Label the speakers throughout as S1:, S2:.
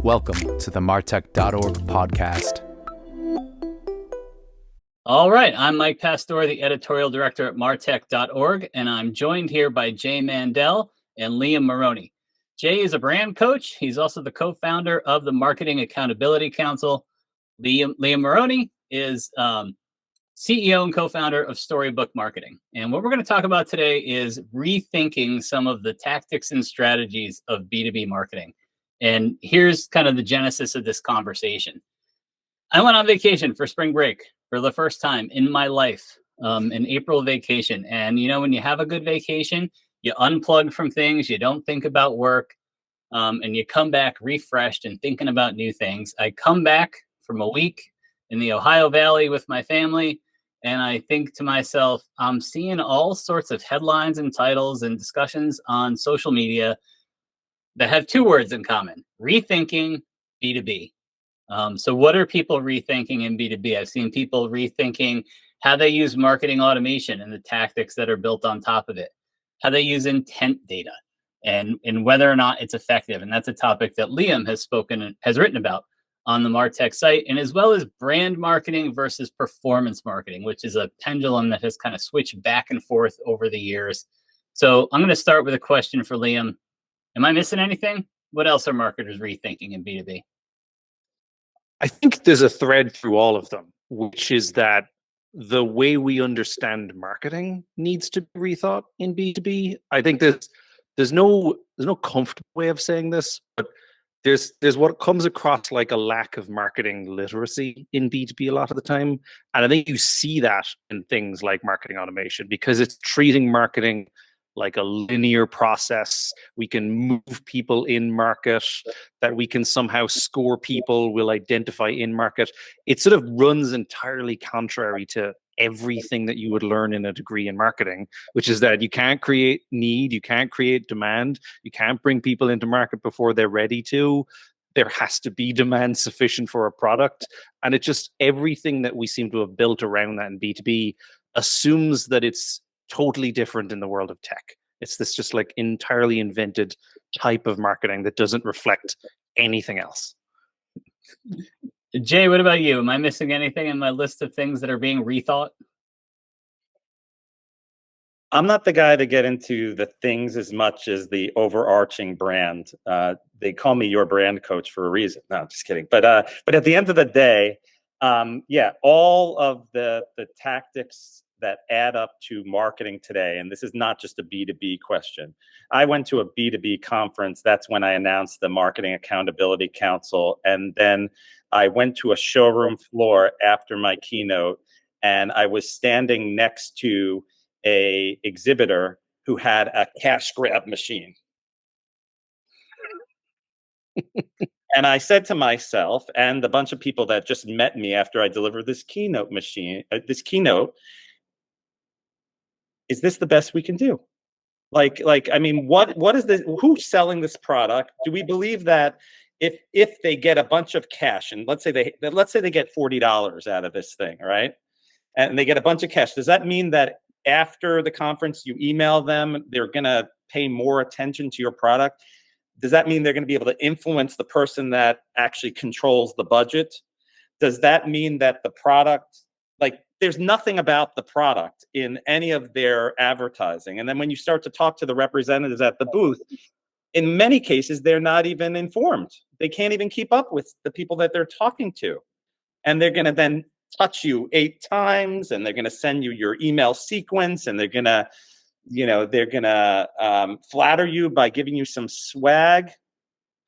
S1: Welcome to the MarTech.org podcast.
S2: All right, I'm Mike Pastore, the Editorial Director at MarTech.org, and I'm joined here by Jay Mandel and Liam Maroney. Jay is a brand coach. He's also the co-founder of the Marketing Accountability Council. Liam Maroney is CEO and co-founder of Storybook Marketing. And what we're going to talk about today is rethinking some of the tactics and strategies of B2B marketing. And here's kind of the genesis of this conversation. I went on vacation for spring break for the first time in my life, an April vacation. And, you know, when you have a good vacation, you unplug from things, you don't think about work, and you come back refreshed and thinking about new things. I come back from a week in the Ohio Valley with my family, and I think to myself, I'm seeing all sorts of headlines and titles and discussions on social media that have two words in common: rethinking B2B. So what are people rethinking in B2B? I've seen people rethinking how they use marketing automation and the tactics that are built on top of it, how they use intent data and whether or not it's effective. And that's a topic that Liam has written about on the MarTech site, and as well as brand marketing versus performance marketing, which is a pendulum that has kind of switched back and forth over the years. So I'm going to start with a question for Liam. Am I missing anything? What else are marketers rethinking in B2B?
S3: I think there's a thread through all of them, which is that the way we understand marketing needs to be rethought in B2B. I think there's no comfortable way of saying this, but there's what comes across like a lack of marketing literacy in B2B a lot of the time. And I think you see that in things like marketing automation, because it's treating marketing like a linear process. We can move people in market, that we can somehow score people, we'll identify in market. It sort of runs entirely contrary to everything that you would learn in a degree in marketing, which is that you can't create need, you can't create demand, you can't bring people into market before they're ready to. There has to be demand sufficient for a product. And it just, everything that we seem to have built around that in B2B assumes that it's totally different in the world of tech. It's this just like entirely invented type of marketing that doesn't reflect anything else.
S2: Jay, what about you? Am I missing anything in my list of things that are being rethought?
S4: I'm not the guy to get into the things as much as the overarching brand. They call me your brand coach for a reason. No, I'm just kidding. But at the end of the day, all of the tactics that add up to marketing today, and this is not just a B2B question. I went to a B2B conference. That's when I announced the Marketing Accountability Council. And then I went to a showroom floor after my keynote, and I was standing next to a exhibitor who had a cash grab machine. And I said to myself, and the bunch of people that just met me after I delivered this keynote, is this the best we can do? Like, I mean, what is this? Who's selling this product? Do we believe that if they get a bunch of cash, and let's say they get $40 out of this thing, right? And they get a bunch of cash, does that mean that after the conference you email them, they're gonna pay more attention to your product? Does that mean they're gonna be able to influence the person that actually controls the budget? Does that mean that the product, like, there's nothing about the product in any of their advertising? And then when you start to talk to the representatives at the booth, in many cases, they're not even informed. They can't even keep up with the people that they're talking to. And they're going to then touch you 8 times, and they're going to send you your email sequence, and they're going to, flatter you by giving you some swag.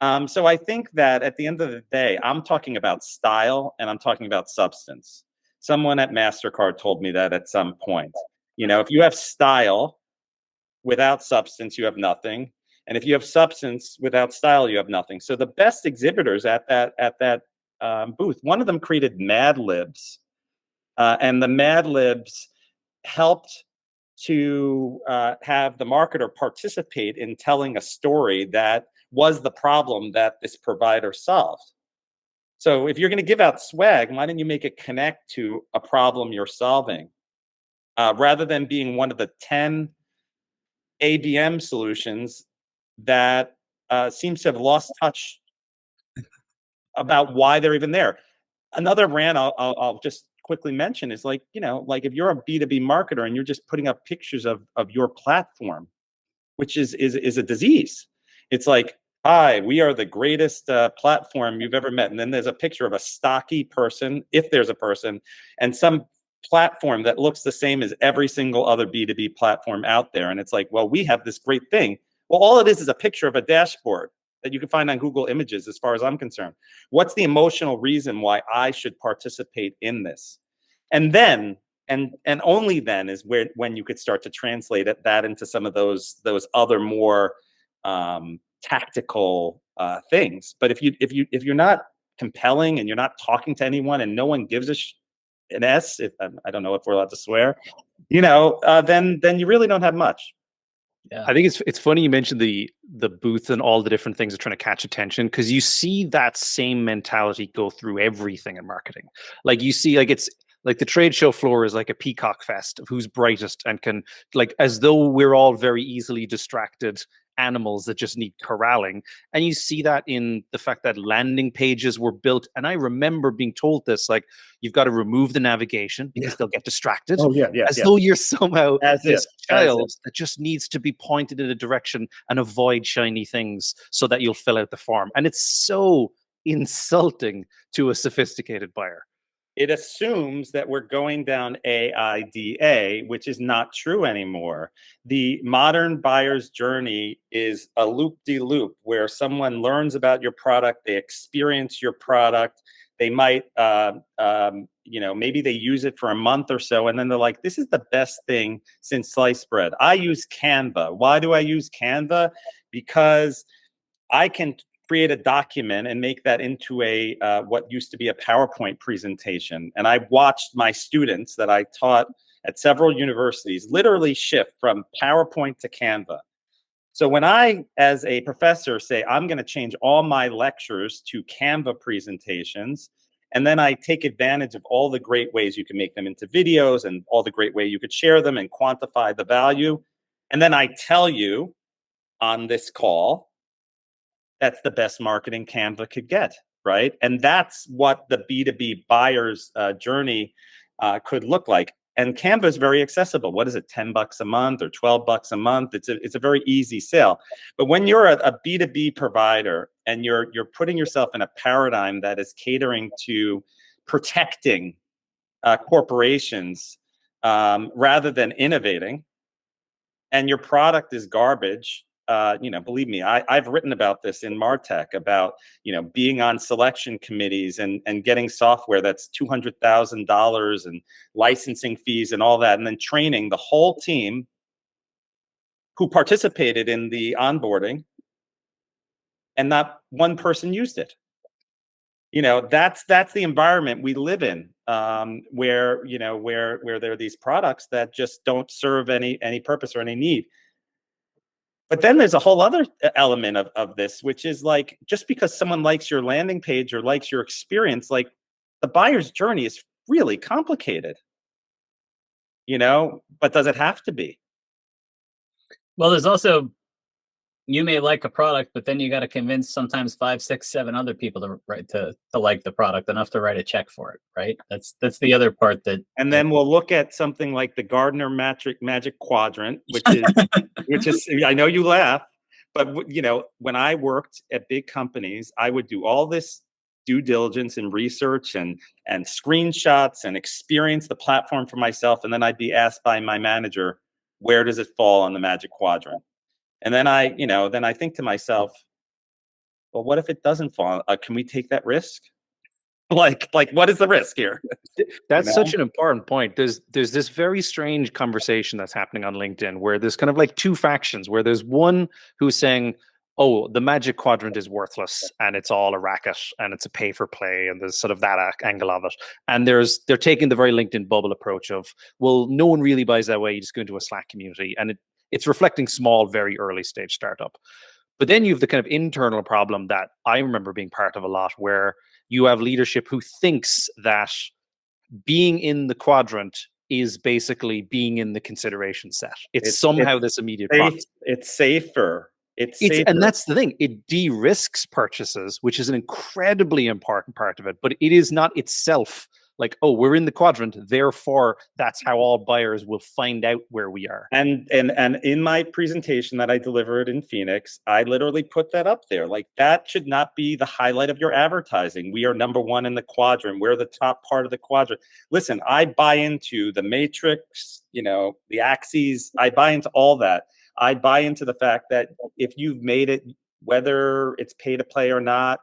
S4: So I think that at the end of the day, I'm talking about style and I'm talking about substance. Someone at MasterCard told me that at some point. You know, if you have style without substance, you have nothing. And if you have substance without style, you have nothing. So the best exhibitors at that booth, one of them created Mad Libs. And the Mad Libs helped to have the marketer participate in telling a story that was the problem that this provider solved. So if you're going to give out swag, why don't you make it connect to a problem you're solving, rather than being one of the 10 ABM solutions that seems to have lost touch about why they're even there. Another rant I'll just quickly mention is like, like if you're a B2B marketer and you're just putting up pictures of your platform, which is a disease. It's like, hi, we are the greatest platform you've ever met. And then there's a picture of a stocky person, if there's a person, and some platform that looks the same as every single other B2B platform out there. And it's like, well, we have this great thing. Well, all it is a picture of a dashboard that you can find on Google Images, as far as I'm concerned. What's the emotional reason why I should participate in this? And then, and only then is when you could start to translate that into some of those other more tactical things. But if you're not compelling and you're not talking to anyone and no one gives an S, if I don't know if we're allowed to swear, then you really don't have much.
S2: Yeah.
S3: I think it's funny you mentioned the booth and all the different things are trying to catch attention, because you see that same mentality go through everything in marketing. Like you see, like it's like the trade show floor is like a peacock fest of who's brightest and can, like, as though we're all very easily distracted animals that just need corralling. And you see that in the fact that landing pages were built. And I remember being told this, like, you've got to remove the navigation because they'll get distracted.
S4: Oh, yeah.
S3: As though you're somehow
S4: As
S3: this
S4: if.
S3: child that just needs to be pointed in a direction and avoid shiny things so that you'll fill out the form. And it's so insulting to a sophisticated buyer.
S4: It assumes that we're going down AIDA, which is not true anymore. The modern buyer's journey is a loop-de-loop where someone learns about your product, they experience your product, they might, maybe they use it for a month or so, and then they're like, this is the best thing since sliced bread. I use Canva. Why do I use Canva? Because I can create a document and make that into a what used to be a PowerPoint presentation. And I watched my students that I taught at several universities literally shift from PowerPoint to Canva. So when I, as a professor, say I'm going to change all my lectures to Canva presentations, and then I take advantage of all the great ways you can make them into videos and all the great way you could share them and quantify the value, and then I tell you on this call, that's the best marketing Canva could get, right? And that's what the B2B buyer's journey could look like. And Canva is very accessible. What is it, $10 a month or $12 a month? It's a very easy sale. But when you're a B2B provider and you're putting yourself in a paradigm that is catering to protecting corporations rather than innovating, and your product is garbage, believe me, I've written about this in MarTech about, being on selection committees and getting software that's $200,000 and licensing fees and all that, and then training the whole team who participated in the onboarding, and not one person used it. That's the environment we live in, where there are these products that just don't serve any purpose or any need. But then there's a whole other element of this, which is like, just because someone likes your landing page or likes your experience, like the buyer's journey is really complicated, but does it have to be?
S2: Well, there's also, you may like a product, but then you got to convince sometimes 5, 6, 7 other people to like the product enough to write a check for it, right? That's the other part that.
S4: And then we'll look at something like the Gartner Magic Quadrant, which is I know you laugh, but when I worked at big companies, I would do all this due diligence and research and screenshots and experience the platform for myself, and then I'd be asked by my manager, where does it fall on the Magic Quadrant? And then I think to myself, well, what if it doesn't fall? Can we take that risk? Like what is the risk here?
S3: That's such an important point. There's this very strange conversation that's happening on LinkedIn where there's kind of like two factions, where there's one who's saying, oh, the Magic Quadrant is worthless and it's all a racket and it's a pay for play, and there's sort of that angle of it. And they're taking the very LinkedIn bubble approach of, well, no one really buys that way. You just go into a Slack community, and it's reflecting small, very early stage startup. But then you have the kind of internal problem that I remember being part of a lot, where you have leadership who thinks that being in the quadrant is basically being in the consideration set. It's somehow this immediate
S4: safe, it's safer. It's
S3: and
S4: safer.
S3: that's the thing. It de-risks purchases, which is an incredibly important part of it. But it is not itself like, oh, we're in the quadrant, therefore that's how all buyers will find out where we are.
S4: And in my presentation that I delivered in Phoenix, I literally put that up there. Like, that should not be the highlight of your advertising. We are number one in the quadrant. We're the top part of the quadrant. Listen, I buy into the matrix, the axes. I buy into all that. I buy into the fact that if you've made it, whether it's pay to play or not,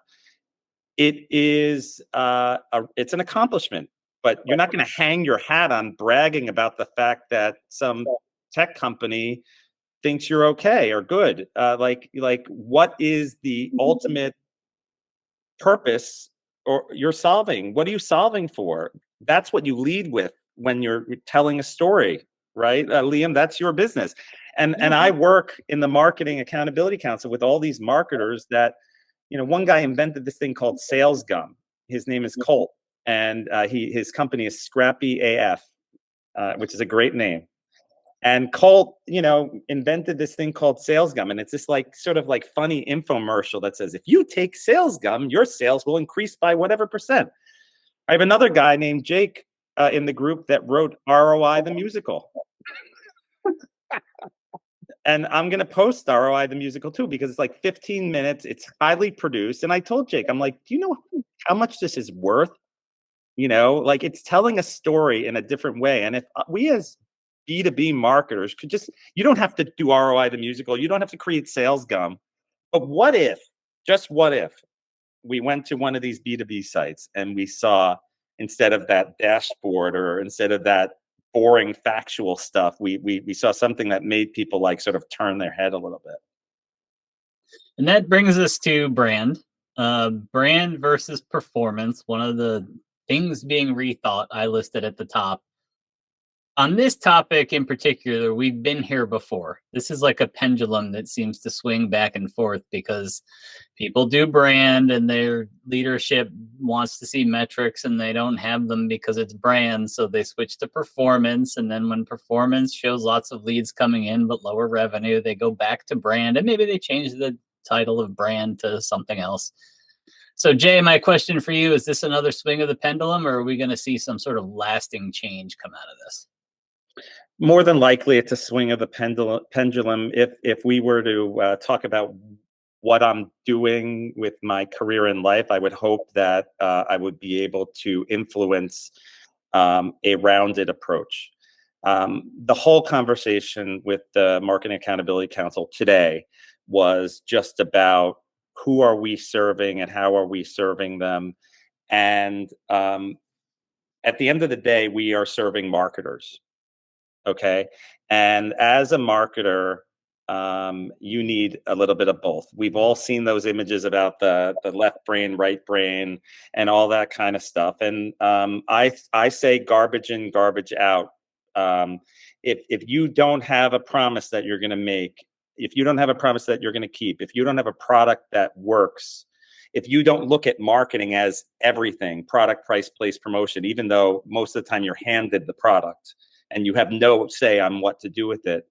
S4: it is it's an accomplishment. But you're not going to hang your hat on bragging about the fact that some tech company thinks you're okay or good. Like what is the ultimate purpose or you're solving? What are you solving for? That's what you lead with when you're telling a story, right? Liam, that's your business. And I work in the Marketing Accountability Council with all these marketers that, one guy invented this thing called sales gum. His name is Colt, and his company is Scrappy AF, which is a great name. And Colt, invented this thing called sales gum. And it's this sort of funny infomercial that says, if you take sales gum, your sales will increase by whatever percent. I have another guy named Jake in the group that wrote ROI the musical. And I'm going to post ROI the musical too, because it's 15 minutes. It's highly produced. And I told Jake, I'm like, do you know how much this is worth? It's telling a story in a different way. And if we as B2B marketers could you don't have to do ROI the musical. You don't have to create sales gum. But what if we went to one of these B2B sites and we saw, instead of that dashboard or instead of that boring factual stuff, we saw something that made people sort of turn their head a little bit.
S2: And that brings us to brand versus performance. One of the things being rethought, I listed at the top. On this topic in particular, we've been here before. This is like a pendulum that seems to swing back and forth because people do brand and their leadership wants to see metrics and they don't have them because it's brand. So they switch to performance. And then when performance shows lots of leads coming in but lower revenue, they go back to brand and maybe they change the title of brand to something else. So Jay, my question for you, is this another swing of the pendulum, or are we going to see some sort of lasting change come out of this?
S4: More than likely, it's a swing of the pendulum. If we were to talk about what I'm doing with my career in life, I would hope that I would be able to influence a rounded approach. The whole conversation with the Marketing Accountability Council today was just about who are we serving and how are we serving them. And at the end of the day, we are serving marketers. Okay. And as a marketer, you need a little bit of both. We've all seen those images about the left brain, right brain, and all that kind of stuff. And I say garbage in, garbage out. If you don't have a promise that you're going to make, if you don't have a promise that you're going to keep, if you don't have a product that works, if you don't look at marketing as everything, product, price, place, promotion, even though most of the time you're handed the product and you have no say on what to do with it,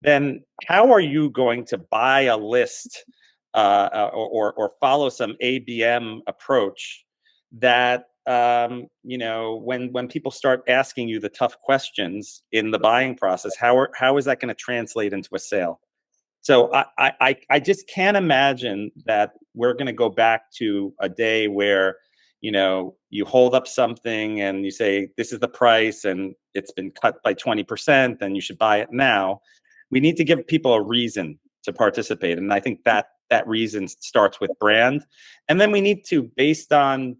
S4: then how are you going to buy a list or follow some ABM approach that, when people start asking you the tough questions in the buying process, how is that going to translate into a sale? So I just can't imagine that we're going to go back to a day where, you hold up something and you say, this is the price and it's been cut by 20%, and you should buy it now. We need to give people a reason to participate. And I think that reason starts with brand. And then we need to, based on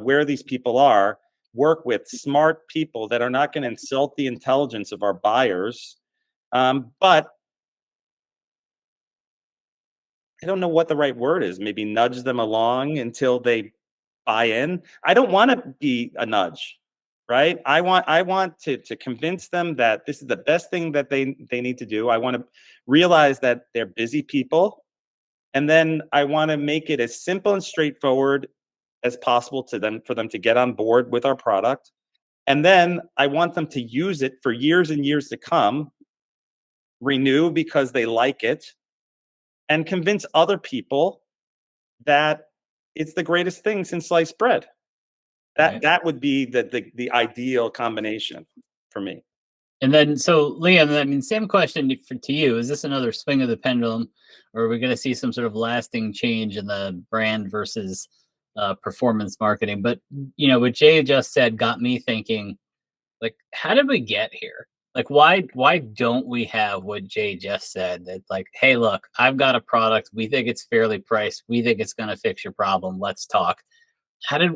S4: where these people are, work with smart people that are not going to insult the intelligence of our buyers. But I don't know what the right word is. Maybe nudge them along until they buy in. I don't want to be a nudge, right? I want to convince them that this is the best thing that they need to do. I want to realize that they're busy people. And then I want to make it as simple and straightforward as possible for them to get on board with our product. And then I want them to use it for years and years to come, renew because they like it, and convince other people that it's the greatest thing since sliced bread. That would be the ideal combination for me.
S2: And then, so Liam, I mean, same question to you. Is this another swing of the pendulum, or are we going to see some sort of lasting change in the brand versus performance marketing? But, what Jay just said got me thinking, like, how did we get here? Like, why don't we have what Jay just said? That, like, hey, look, I've got a product. We think it's fairly priced. We think it's going to fix your problem. Let's talk.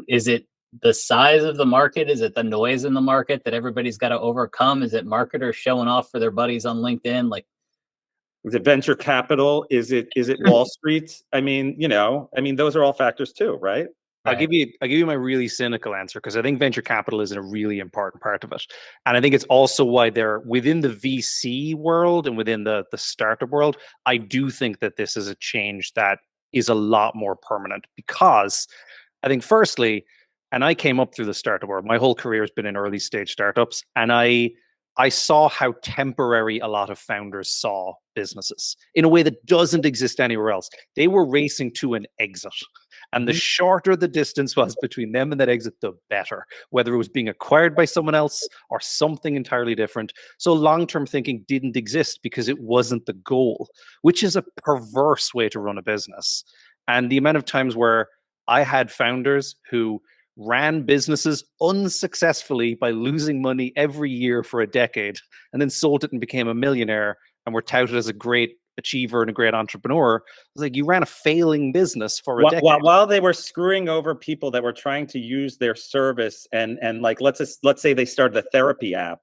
S2: Is it the size of the market? Is it the noise in the market that everybody's got to overcome? Is it marketers showing off for their buddies on LinkedIn? Like,
S4: is it venture capital? Is it Wall Street? I mean, those are all factors too, right?
S3: I'll give you my really cynical answer, because I think venture capital is a really important part of it. And I think it's also why they're within the VC world and within the startup world. I do think that this is a change that is a lot more permanent, because I think firstly, and I came up through the startup world. My whole career has been in early stage startups, and I saw how temporary a lot of founders saw businesses in a way that doesn't exist anywhere else. They were racing to an exit. And the shorter the distance was between them and that exit, the better, whether it was being acquired by someone else or something entirely different. So long-term thinking didn't exist because it wasn't the goal, which is a perverse way to run a business. And the amount of times where I had founders who ran businesses unsuccessfully by losing money every year for a decade, and then sold it and became a millionaire and were touted as a great achiever and a great entrepreneur. It was like, you ran a failing business for a decade.
S4: While they were screwing over people that were trying to use their service, and like, let's say they started a therapy app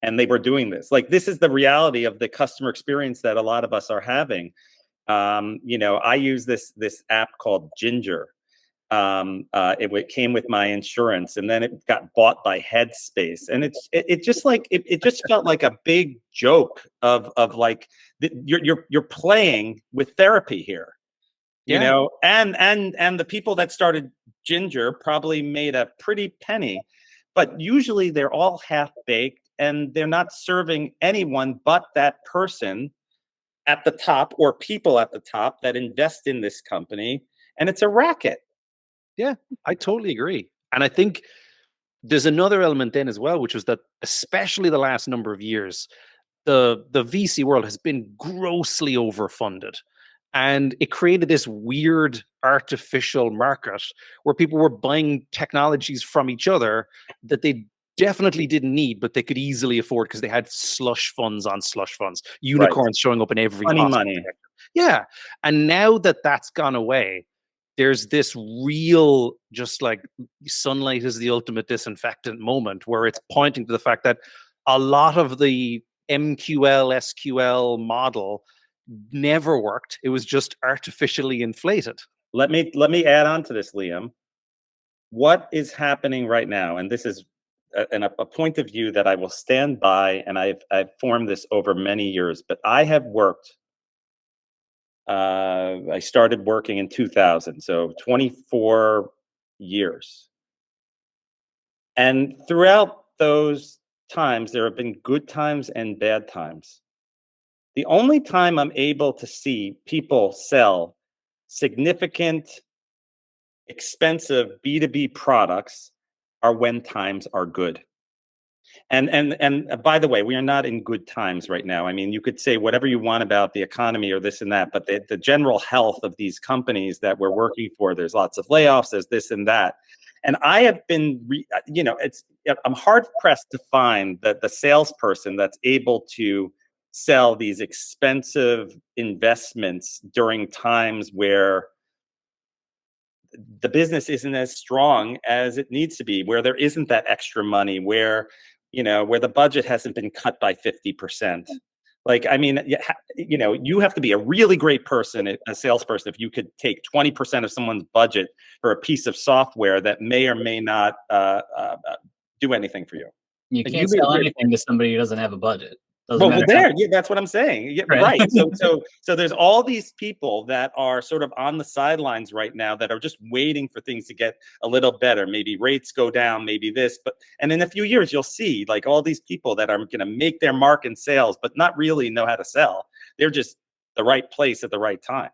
S4: and they were doing this. Like, this is the reality of the customer experience that a lot of us are having. I use this app called Ginger. It came with my insurance, and then it got bought by Headspace, and it just felt like a big joke of like, you're playing with therapy here, and the people that started Ginger probably made a pretty penny, but usually they're all half baked and they're not serving anyone but that person at the top, or people at the top that invest in this company, and it's a racket.
S3: Yeah, I totally agree. And I think there's another element then as well, which was that especially the last number of years, the VC world has been grossly overfunded. And it created this weird artificial market where people were buying technologies from each other that they definitely didn't need, but they could easily afford because they had slush funds on slush funds, unicorns showing up in every
S4: money.
S3: Yeah. And now that that's gone away, there's this real, just like sunlight is the ultimate disinfectant moment, where it's pointing to the fact that a lot of the MQL, SQL model never worked. It was just artificially inflated.
S4: Let me add on to this, Liam. What is happening right now, and this is a point of view that I will stand by, and I've formed this over many years, but I have worked. I started working in 2000, so 24 years. And throughout those times, there have been good times and bad times. The only time I'm able to see people sell significant, expensive B2B products are when times are good. And by the way, we are not in good times right now. I mean, you could say whatever you want about the economy or this and that, but the general health of these companies that we're working for, there's lots of layoffs, there's this and that. And I have been, I'm hard pressed to find that the salesperson that's able to sell these expensive investments during times where the business isn't as strong as it needs to be, where there isn't that extra money, where the budget hasn't been cut by 50%. Like, I mean, you have to be a really great person, a salesperson, if you could take 20% of someone's budget for a piece of software that may or may not do anything for you.
S2: You can't sell anything to somebody who doesn't have a budget.
S4: Well, that's what I'm saying. Yeah, right. So there's all these people that are sort of on the sidelines right now that are just waiting for things to get a little better. Maybe rates go down, maybe this, and in a few years you'll see like all these people that are going to make their mark in sales, but not really know how to sell. They're just the right place at the right time.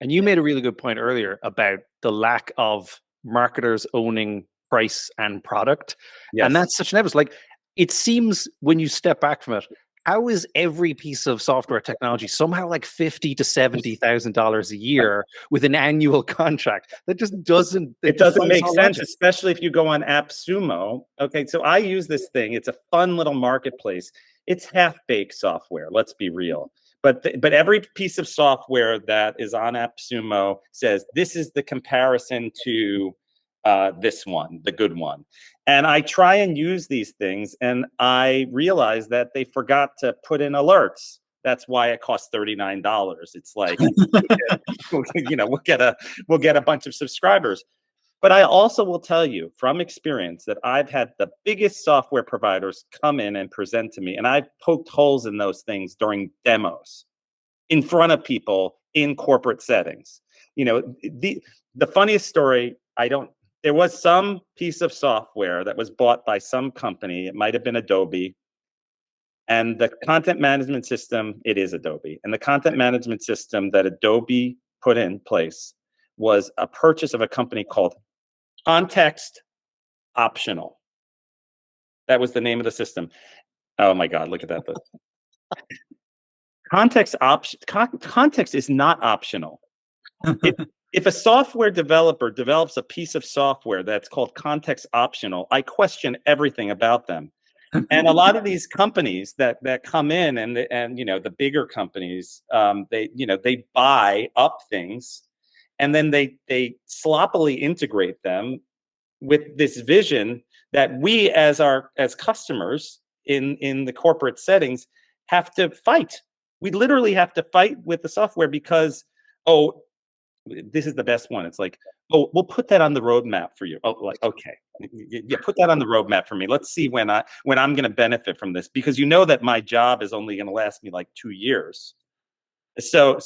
S3: And you made a really good point earlier about the lack of marketers owning price and product.
S4: Yes.
S3: And that's such an evidence. Like, it seems when you step back from it, how is every piece of software technology somehow like $50,000 to $70,000 a year with an annual contract? That just doesn't.
S4: It doesn't make sense,
S3: logic.
S4: especially if you go on AppSumo. Okay, so I use this thing. It's a fun little marketplace. It's half-baked software. Let's be real. But every piece of software that is on AppSumo says this is the comparison to this one, the good one. And I try and use these things, and I realize that they forgot to put in alerts. That's why it costs $39. It's like, we'll get a bunch of subscribers. But I also will tell you from experience that I've had the biggest software providers come in and present to me, and I've poked holes in those things during demos in front of people in corporate settings. The funniest story, there was some piece of software that was bought by some company. It might have been Adobe. And the content management system, it is Adobe. And the content management system that Adobe put in place was a purchase of a company called Context Optional. That was the name of the system. Oh my God, look at that. Context is not optional. If a software developer develops a piece of software that's called context optional, I question everything about them. And a lot of these companies that come in and the bigger companies, they buy up things, and then they sloppily integrate them with this vision that we as customers in the corporate settings have to fight. We literally have to fight with the software because, this is the best one. It's like, we'll put that on the roadmap for you. Oh, like, okay, yeah, put that on the roadmap for me. Let's see when I'm going to benefit from this, because that my job is only going to last me like 2 years. So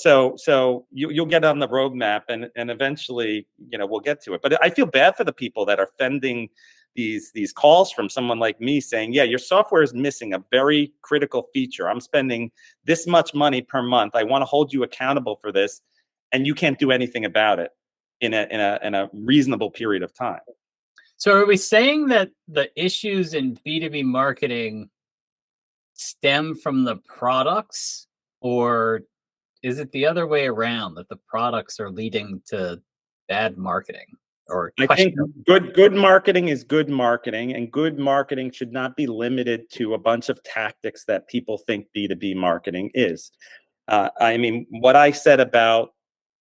S4: you'll get on the roadmap, and eventually, we'll get to it. But I feel bad for the people that are fending these calls from someone like me saying, yeah, your software is missing a very critical feature. I'm spending this much money per month. I want to hold you accountable for this, and you can't do anything about it in a reasonable period of time.
S2: So are we saying that the issues in B2B marketing stem from the products, or is it the other way around, that the products are leading to bad marketing? Or
S4: I think good marketing is good marketing, and good marketing should not be limited to a bunch of tactics that people think B2B marketing is. What I said about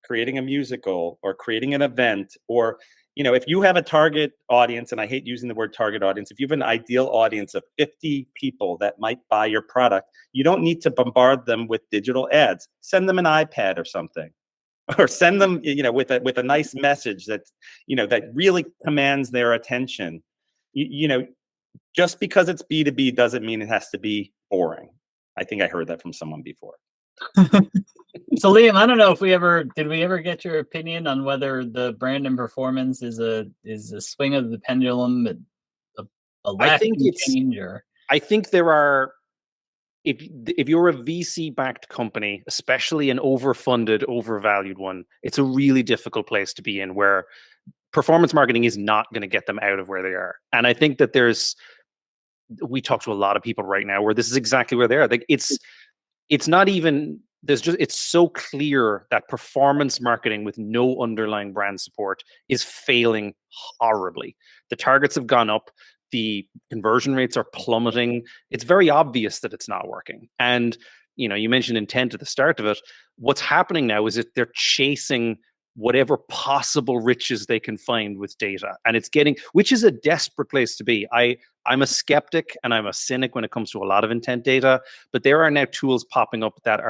S4: creating a musical or creating an event, or if you have a target audience, and I hate using the word target audience, if you have an ideal audience of 50 people that might buy your product, you don't need to bombard them with digital ads. Send them an iPad or something, or send them with a nice message that that really commands their attention. Just because it's B2B doesn't mean it has to be boring. I think I heard that from someone before.
S2: So Liam, I don't know if did we ever get your opinion on whether the brand and performance is a swing of the pendulum, a lasting change? Or
S3: I think there are, if you're a VC-backed company, especially an overfunded, overvalued one, it's a really difficult place to be in, where performance marketing is not going to get them out of where they are. And I think that we talk to a lot of people right now where this is exactly where they are. Like, it's not even, it's so clear that performance marketing with no underlying brand support is failing horribly. The targets have gone up. The conversion rates are plummeting. It's very obvious that it's not working. And, you mentioned intent at the start of it. What's happening now is that they're chasing whatever possible riches they can find with data. And which is a desperate place to be. I'm a skeptic and I'm a cynic when it comes to a lot of intent data, but there are now tools popping up that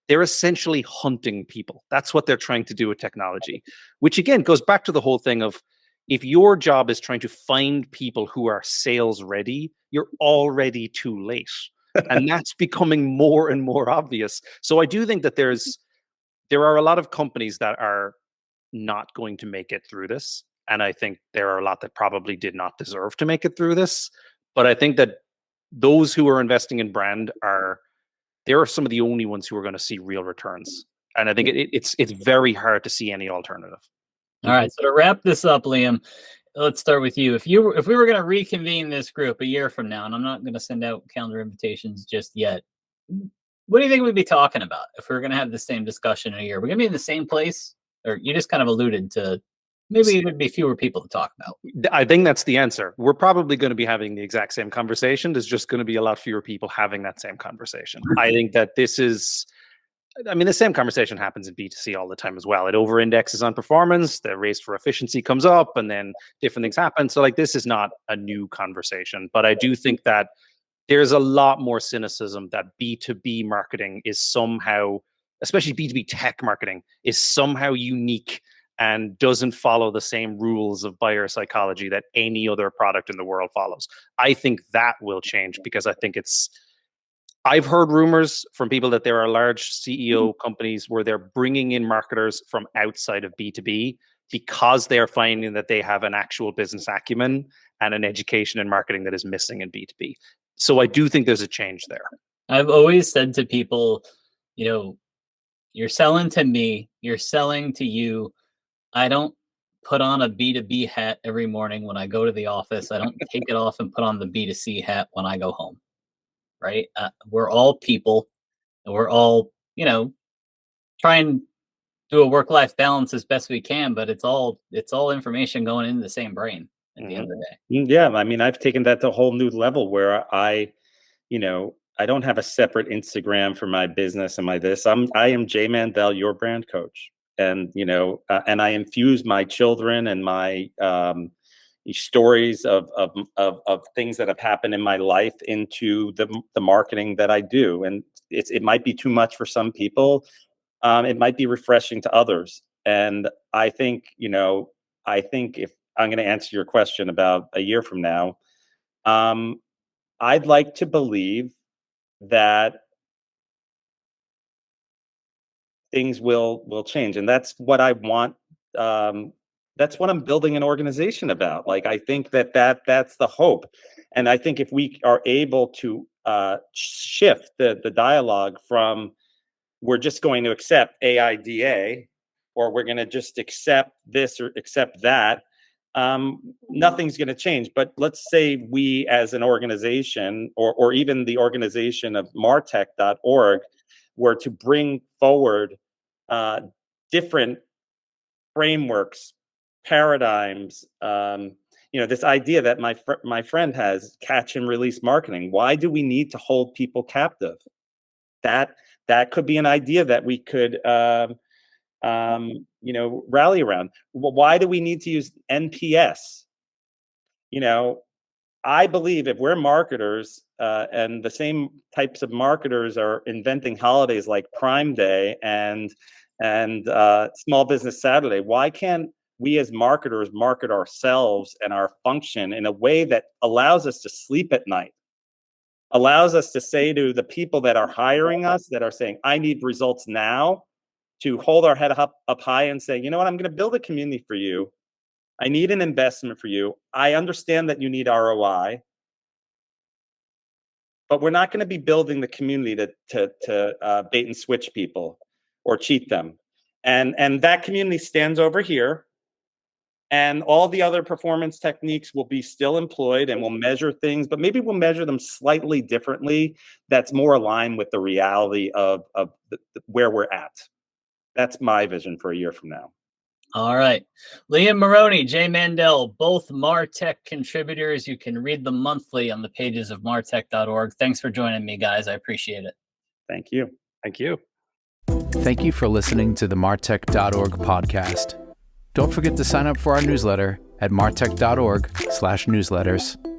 S3: they're essentially hunting people. That's what they're trying to do with technology, which again goes back to the whole thing of, if your job is trying to find people who are sales ready, you're already too late. And that's becoming more and more obvious. So I do think that there are a lot of companies that are not going to make it through this. And I think there are a lot that probably did not deserve to make it through this. But I think that those who are investing in brand are they're some of the only ones who are going to see real returns. And I think it's very hard to see any alternative.
S2: All right. So to wrap this up, Liam, let's start with you. If we were going to reconvene this group a year from now, and I'm not going to send out calendar invitations just yet, what do you think we'd be talking about if we were going to have the same discussion in a year? We're going to be in the same place, or you just kind of alluded to maybe there'd be fewer people to talk about.
S3: I think that's the answer. We're probably going to be having the exact same conversation. There's just going to be a lot fewer people having that same conversation. I think that the same conversation happens in B2C all the time as well. It over-indexes on performance, the race for efficiency comes up, and then different things happen. So like, this is not a new conversation, but I do think that there's a lot more cynicism that B2B marketing is somehow, especially B2B tech marketing, is somehow unique and doesn't follow the same rules of buyer psychology that any other product in the world follows. I think that will change, because I think I've heard rumors from people that there are large CEO companies where they're bringing in marketers from outside of B2B because they're finding that they have an actual business acumen and an education in marketing that is missing in B2B. So I do think there's a change there.
S2: I've always said to people, you're selling to me, you're selling to you. I don't put on a B2B hat every morning when I go to the office. I don't take it off and put on the B2C hat when I go home. Right? We're all people, and we're all, try and do a work-life balance as best we can, but it's all information going into the same brain at the end of the day.
S4: Yeah, I mean, I've taken that to a whole new level where I don't have a separate Instagram for my business and my this. I am Jay Mandel, your brand coach, and and I infuse my children and my stories of things that have happened in my life into the marketing that I do. And it might be too much for some people. It might be refreshing to others. And I think if I'm going to answer your question about a year from now, I'd like to believe that things will change. And that's what I want. That's what I'm building an organization about. Like, I think that's the hope. And I think if we are able to shift the dialogue from we're just going to accept AIDA, or we're going to just accept this or accept that, nothing's going to change. But let's say we as an organization, or even the organization of MarTech.org, were to bring forward different frameworks, paradigms, this idea that my friend has, catch and release marketing. Why do we need to hold people captive? That could be an idea that we could rally around. Why do we need to use NPS? I believe if we're marketers, and the same types of marketers are inventing holidays like Prime Day and Small Business Saturday, why can't we as marketers market ourselves and our function in a way that allows us to sleep at night, allows us to say to the people that are hiring us, that are saying, I need results now, to hold our head up high and say, you know what, I'm going to build a community for you. I need an investment for you. I understand that you need ROI, but we're not going to be building the community to bait and switch people or cheat them. And that community stands over here, and all the other performance techniques will be still employed, and we'll measure things, but maybe we'll measure them slightly differently. That's more aligned with the reality of where we're at. That's my vision for a year from now.
S2: All right. Liam Maroney, Jay Mandel, both MarTech contributors. You can read them monthly on the pages of martech.org. Thanks for joining me, guys. I appreciate it.
S4: Thank you.
S3: Thank you.
S1: Thank you for listening to the martech.org podcast. Don't forget to sign up for our newsletter at martech.org/newsletters.